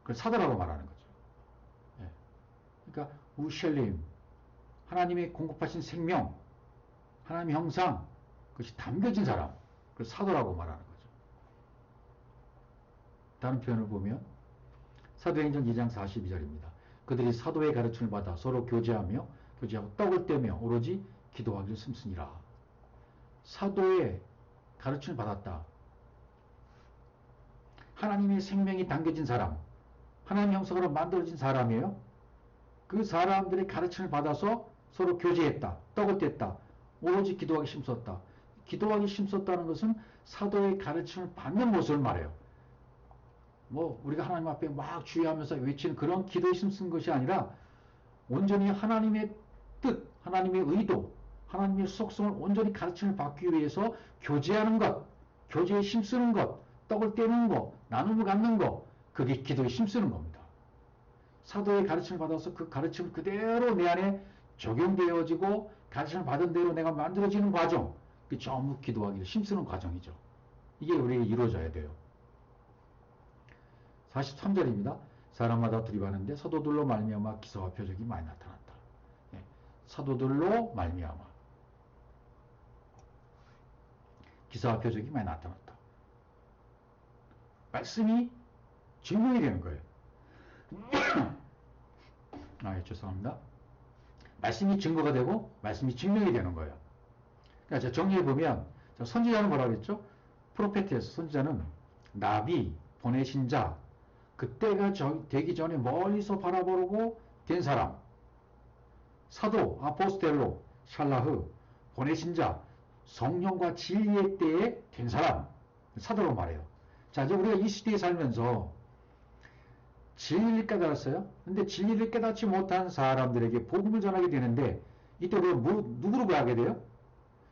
그걸 사도라고 말하는 거죠. 그러니까 우쉘림 하나님이 공급하신 생명 하나님의 형상 그것이 담겨진 사람 그걸 사도라고 말하는 거죠. 다른 표현을 보면 사도행전 2장 42절입니다. 그들이 사도의 가르침을 받아 서로 교제하고 떡을 떼며 오로지 기도하기를 힘쓰니라. 사도의 가르침을 받았다. 하나님의 생명이 담겨진 사람 하나님의 형상으로 만들어진 사람이에요. 그 사람들의 가르침을 받아서 서로 교제했다. 떡을 뗐다. 오로지 기도하기 힘썼다. 기도하기 힘썼다는 것은 사도의 가르침을 받는 모습을 말해요. 뭐 우리가 하나님 앞에 막 주의하면서 외치는 그런 기도에 힘쓴 것이 아니라 온전히 하나님의 뜻, 하나님의 의도, 하나님의 속성을 온전히 가르침을 받기 위해서 교제하는 것, 교제에 힘쓰는 것, 떡을 떼는 것, 나눔을 갖는 것, 그게 기도에 힘쓰는 겁니다. 사도의 가르침을 받아서 그 가르침을 그대로 내 안에 적용되어지고 가르침을 받은 대로 내가 만들어지는 과정, 그 전부 기도하기를 힘쓰는 과정이죠. 이게 우리에게 이루어져야 돼요. 43절입니다. 사람마다 두려워하는데 사도들로 말미암아 기사와 표적이 많이 나타났다. 사도들로 말미암아 기사와 표적이 많이 나타났다. 말씀이 증명이 되는 거예요. 죄송합니다. 말씀이 증거가 되고 말씀이 증명이 되는 거예요. 그러니까 정리해보면 선지자는 뭐라고 했죠? 프로페트에서 선지자는 나비, 보내신 자, 그때가 되기 전에 멀리서 바라보고 된 사람, 사도, 아포스텔로, 샬라흐, 보내신 자, 성령과 진리의 때에 된 사람, 사도로 말해요. 자, 이제 우리가 이 시대에 살면서 진리를 깨달았어요. 근데 진리를 깨닫지 못한 사람들에게 복음을 전하게 되는데, 이때 우리가 누구로 가게 돼요?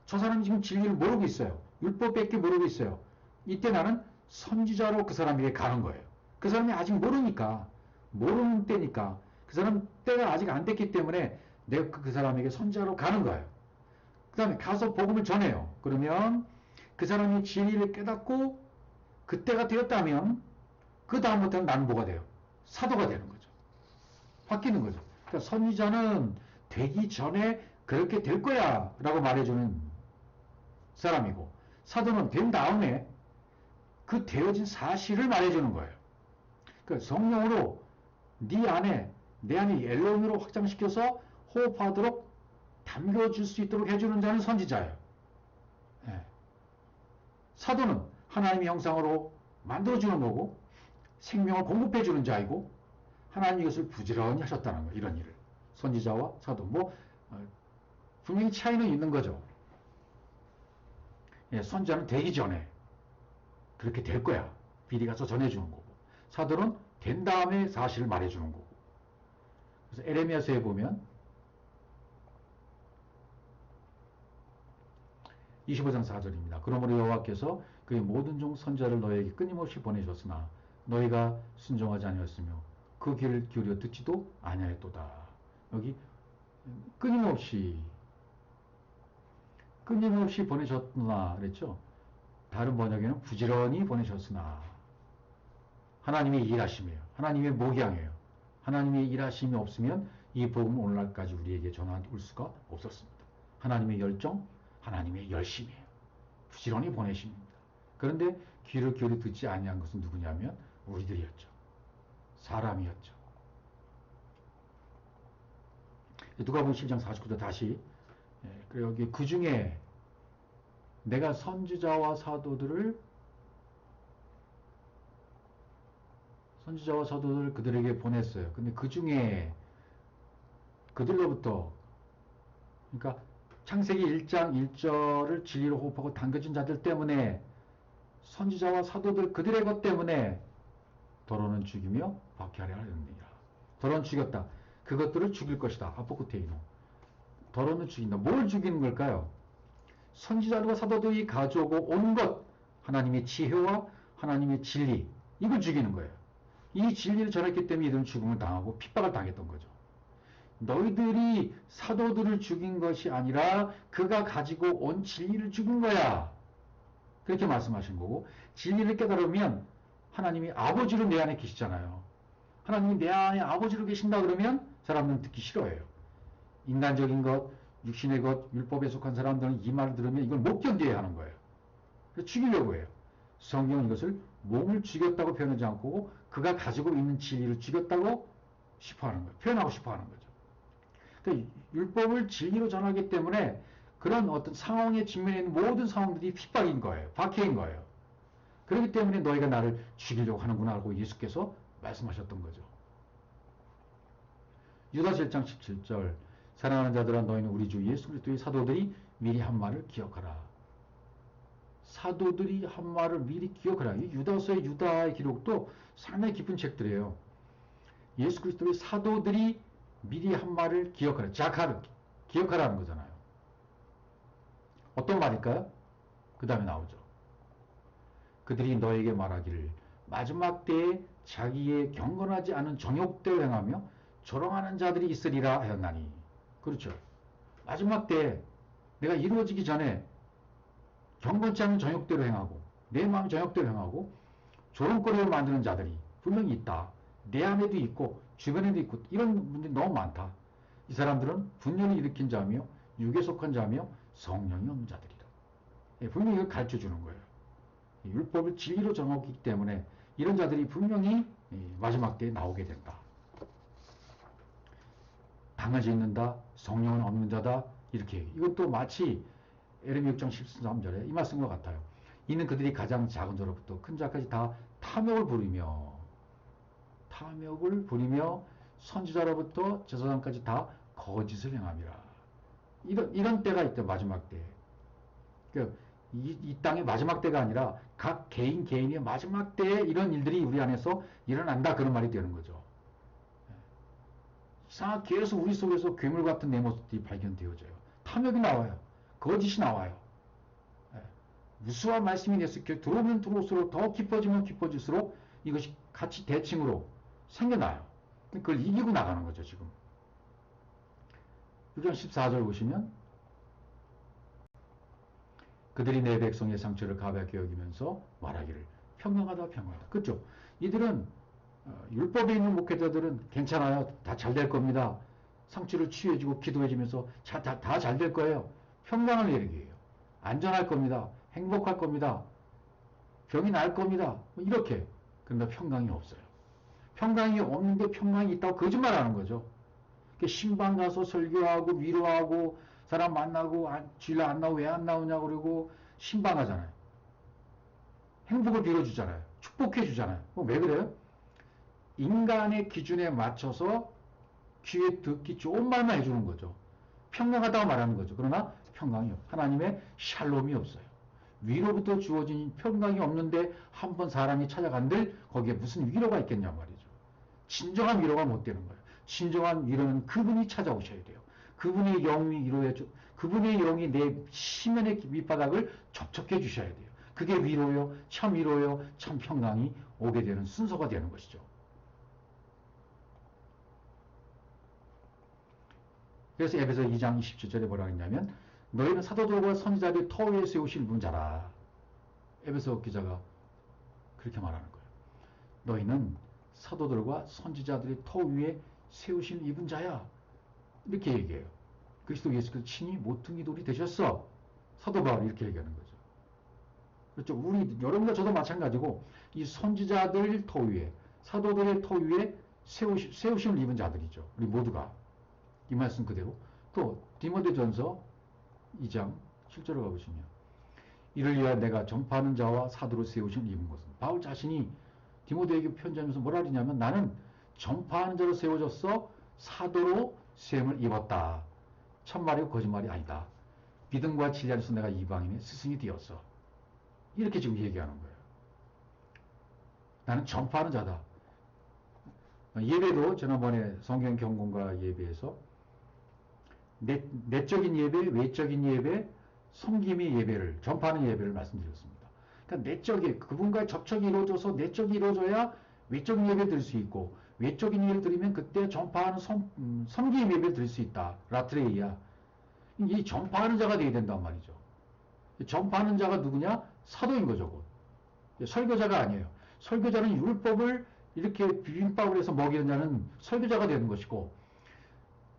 저 사람이 지금 진리를 모르고 있어요. 율법밖에 모르고 있어요. 이때 나는 선지자로 그 사람에게 가는 거예요. 그 사람이 아직 모르니까, 모르는 때니까, 그 사람 때가 아직 안 됐기 때문에 내가 그 사람에게 선지자로 가는 거예요. 그 다음에 가서 복음을 전해요. 그러면 그 사람이 진리를 깨닫고 그때가 되었다면 그 다음부터는 나는 뭐가 돼요? 사도가 되는 거죠. 바뀌는 거죠. 그러니까 선지자는 되기 전에 그렇게 될 거야 라고 말해주는 사람이고, 사도는 된 다음에 그 되어진 사실을 말해주는 거예요. 그러니까 성령으로 네 안에, 내 안에 엘로힘으로 확장시켜서 호흡하도록 담겨줄 수 있도록 해주는 자는 선지자예요. 예. 사도는 하나님의 형상으로 만들어주는 거고, 생명을 공급해주는 자이고, 하나님이 이것을 부지런히 하셨다는 거예요. 이런 일을. 선지자와 사도. 분명히 차이는 있는 거죠. 예, 선지자는 되기 전에 그렇게 될 거야. 미리 가서 전해주는 거고. 사도는 된 다음에 사실을 말해주는 거고. 그래서 에레미야서에 보면 25장 4절입니다. 그러므로 여호와께서 그의 모든 종 선지자를 너희에게 끊임없이 보내셨으나 너희가 순종하지 아니하였으며 그 귀를 기울여 듣지도 아니하였도다. 여기 끊임없이 보내셨으나 그랬죠. 다른 번역에는 부지런히 보내셨으나, 하나님의 일하심이에요. 하나님의 목양이에요. 하나님의 일하심이 없으면 이 복음은 오늘날까지 우리에게 전할 수가 없었습니다. 하나님의 열정, 하나님의 열심이에요. 부지런히 보내십니다. 그런데 귀를 기울여 듣지 아니한 것은 누구냐면 우리들이었죠. 사람이었죠. 누가복음 10장 49절 다시, 여기 그 중에 내가 선지자와 사도들을 그들에게 보냈어요. 근데 그 중에 그들로부터, 그러니까 창세기 1장 1절을 진리로 호흡하고 당겨진 자들 때문에, 선지자와 사도들 그들의 것 때문에 더러는 죽이며 박해하려 하였느니라. 더러는 죽였다. 그것들을 죽일 것이다. 아포크테이노. 더러는 죽인다. 뭘 죽이는 걸까요? 선지자들과 사도들이 가져오고 온 것, 하나님의 지혜와 하나님의 진리, 이걸 죽이는 거예요. 이 진리를 전했기 때문에 이들은 죽음을 당하고 핍박을 당했던 거죠. 너희들이 사도들을 죽인 것이 아니라 그가 가지고 온 진리를 죽인 거야. 그렇게 말씀하신 거고, 진리를 깨달으면 하나님이 아버지로 내 안에 계시잖아요. 하나님이 내 안에 아버지로 계신다 그러면 사람들은 듣기 싫어해요. 인간적인 것, 육신의 것, 율법에 속한 사람들은 이 말을 들으면 이걸 못 견뎌야 하는 거예요. 그래서 죽이려고 해요. 성경은 이것을 몸을 죽였다고 표현하지 않고 그가 가지고 있는 진리를 죽였다고 싶어하는 거예요. 표현하고 싶어하는 거죠. 그러니까 율법을 진리로 전하기 때문에 그런 어떤 상황에 직면해 있는 모든 상황들이 핍박인 거예요. 박해인 거예요. 그렇기 때문에 너희가 나를 죽이려고 하는구나 하고 예수께서 말씀하셨던 거죠. 유다서 1장 17절, 사랑하는 자들아 너희는 우리 주 예수 그리스도의 사도들이 미리 한 말을 기억하라. 사도들이 한 말을 미리 기억하라. 이 유다서의 유다의 기록도 상당히 깊은 책들이에요. 예수 그리스도의 사도들이 미리 한 말을 기억하라. 기억하라는 거잖아요. 어떤 말일까요? 그 다음에 나오죠. 그들이 너에게 말하기를 마지막 때에 자기의 경건하지 않은 정욕대로 행하며 조롱하는 자들이 있으리라 하였나니. 그렇죠. 마지막 때에 내가 이루어지기 전에 경건치 않은 정욕대로 행하고 내 마음 정욕대로 행하고 조롱거리를 만드는 자들이 분명히 있다. 내 안에도 있고 주변에도 있고 이런 분들이 너무 많다. 이 사람들은 분열을 일으킨 자며 육에 속한 자며 성령이 없는 자들이다. 분명히 이걸 가르쳐주는 거예요. 율법을 진리로 정하기 때문에 이런 자들이 분명히 마지막 때에 나오게 된다. 강아지 있는다, 성령은 없는 자다, 이렇게. 이것도 마치 에레미야 6장 13절에 이 말씀과 같아요. 이는 그들이 가장 작은 자로부터 큰 자까지 다 탐욕을 부리며, 탐욕을 부리며 선지자로부터 제사장까지 다 거짓을 행함이라. 이런 때가 있다. 마지막 때. 그러니까 이 땅의 마지막 때가 아니라 각 개인의 마지막 때에 이런 일들이 우리 안에서 일어난다. 그런 말이 되는 거죠. 이상하게 계속 우리 속에서 괴물 같은 내 모습들이 발견되어져요. 탐욕이 나와요. 거짓이 나와요. 무수한 말씀이 내 속에 들어오면 들어올수록 더 깊어지면 깊어질수록 이것이 같이 대칭으로 생겨나요. 그걸 이기고 나가는 거죠, 지금. 6장 14절 보시면 그들이 내 백성의 상처를 가볍게 여기면서 말하기를 평강하다 평강하다. 그렇죠? 이들은 율법에 있는 목회자들은 괜찮아요. 다 잘 될 겁니다. 상처를 치유해주고 기도해주면서 다 잘 될 거예요. 평강을 얘기해요. 안전할 겁니다. 행복할 겁니다. 병이 날 겁니다. 이렇게. 그런데 평강이 없어요. 평강이 없는데 평강이 있다고 거짓말하는 거죠. 신방 가서 설교하고 위로하고 사람 만나고 주일 안 나오고 왜 안 나오냐고 그러고 신방 하잖아요. 행복을 빌어주잖아요. 축복해주잖아요. 왜 그래요? 인간의 기준에 맞춰서 귀에 듣기 좋은 말만 해주는 거죠. 평강하다고 말하는 거죠. 그러나 평강이 없어요. 하나님의 샬롬이 없어요. 위로부터 주어진 평강이 없는데 한 번 사람이 찾아간들 거기에 무슨 위로가 있겠냐 말이죠. 진정한 위로가 못 되는 거예요. 진정한 위로는 그분이 찾아오셔야 돼요. 그분의 영이 위로해줘. 그분의 영이 내 시면의 밑바닥을 접촉해 주셔야 돼요. 그게 위로요, 참 위로요, 참 평강이 오게 되는 순서가 되는 것이죠. 그래서 에베소 2장 27절에 뭐라고 했냐면 너희는 사도들과 선지자들이 터 위에 세우신 분자라. 에베소 기자가 그렇게 말하는 거예요. 너희는 사도들과 선지자들이 터 위에 세우신 입은 자야. 이렇게 얘기해요. 그리스도 예수께서 친히 모퉁이 돌이 되셨어. 사도 바울이 이렇게 얘기하는 거죠. 그렇죠. 우리 여러분과 저도 마찬가지고 이 선지자들 터 위에 사도들의 터 위에 세우심을 입은 자들이죠. 우리 모두가 이 말씀 그대로. 또 디모데전서 2장 7절로 가보시면 이를 위하여 내가 전파하는 자와 사도로 세우심을 입은 것은 바울 자신이 디모데에게 편지하면서 뭐라 그러냐면 나는 전파하는 자로 세워졌어 사도로 세움을 입었다. 참말이고 거짓말이 아니다. 믿음과 진리 안에서 내가 이방인의 스승이 되었어. 이렇게 지금 얘기하는 거예요. 나는 전파하는 자다. 예배도 지난번에 성경 경공과 예배에서 내적인 예배, 외적인 예배, 섬김의 예배를 전파하는 예배를 말씀드렸습니다. 그러니까 내적인 그분과의 접촉이 이루어져서 내적이 이루어져야 외적인 예배를 드릴 수 있고 외적인 예배를 드리면 그때 전파하는 섬김 예배를 드릴 수 있다. 라트레이야. 이 전파하는 자가 되어야 된단 말이죠. 전파하는 자가 누구냐? 사도인 거죠. 곧. 설교자가 아니에요. 설교자는 율법을 이렇게 비빔밥을 해서 먹이는 자는 설교자가 되는 것이고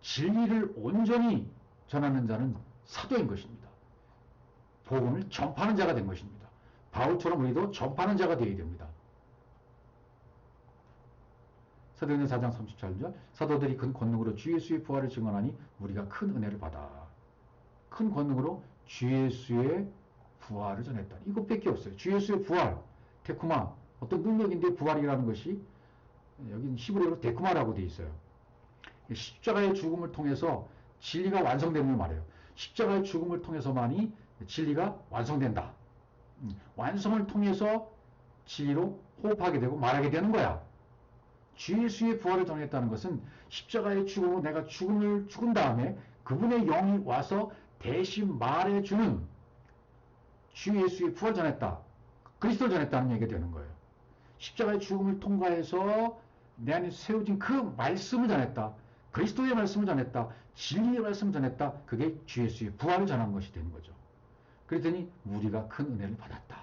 진리를 온전히 전하는 자는 사도인 것입니다. 복음을 전파하는 자가 된 것입니다. 바울처럼 우리도 전파하는 자가 되어야 됩니다. 사도행전 4장 34절 사도들이 큰 권능으로 주 예수의 부활을 증언하니 우리가 큰 은혜를 받아. 큰 권능으로 주 예수의 부활을 전했다. 이것밖에 없어요. 주 예수의 부활, 데쿠마, 어떤 능력인데 부활이라는 것이 여기는 히브리어로 데쿠마라고 되어 있어요. 십자가의 죽음을 통해서 진리가 완성되는 걸 말해요. 십자가의 죽음을 통해서만이 진리가 완성된다. 완성을 통해서 진리로 호흡하게 되고 말하게 되는 거야. 주 예수의 부활을 전했다는 것은 십자가의 죽음으로 내가 죽은 다음에 그분의 영이 와서 대신 말해주는 주 예수의 부활을 전했다. 그리스도를 전했다는 얘기가 되는 거예요. 십자가의 죽음을 통과해서 내 안에 세워진 그 말씀을 전했다. 그리스도의 말씀을 전했다. 진리의 말씀을 전했다. 그게 주 예수의 부활을 전한 것이 되는 거죠. 그랬더니 우리가 큰 은혜를 받았다.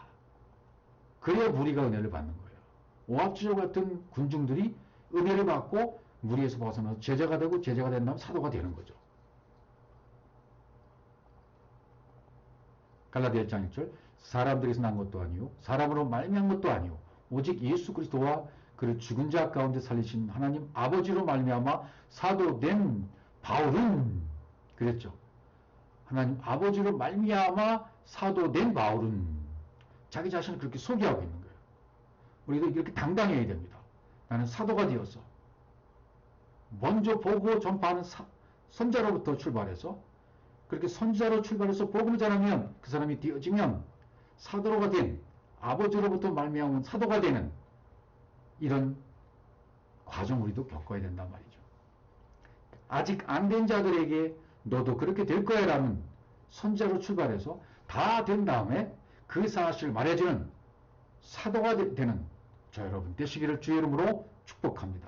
그래야 우리가 은혜를 받는 거예요. 오합지졸 같은 군중들이 은혜를 받고 무리에서 벗어나서 제자가 되고 제자가 된 다음 사도가 되는 거죠. 갈라디아 1장 1절 사람들에서 난 것도 아니요 사람으로 말미암은 것도 아니요 오직 예수 그리스도와 그를 죽은 자 가운데 살리신 하나님 아버지로 말미암아 사도된 바울은 그랬죠. 하나님 아버지로 말미암아 사도된 바울은 자기 자신을 그렇게 소개하고 있는 거예요. 우리도 이렇게 당당해야 됩니다. 나는 사도가 되어서 먼저 보고 전파하는 선자로부터 출발해서 그렇게 선자로 출발해서 복음을 전하면 그 사람이 되어지면 사도가 된 아버지로부터 말미암은 사도가 되는 이런 과정 우리도 겪어야 된단 말이죠. 아직 안 된 자들에게 너도 그렇게 될 거야 라는 선자로 출발해서 다 된 다음에 그 사실을 말해주는 사도가 되는 저 여러분 되시기를 주의 이름으로 축복합니다.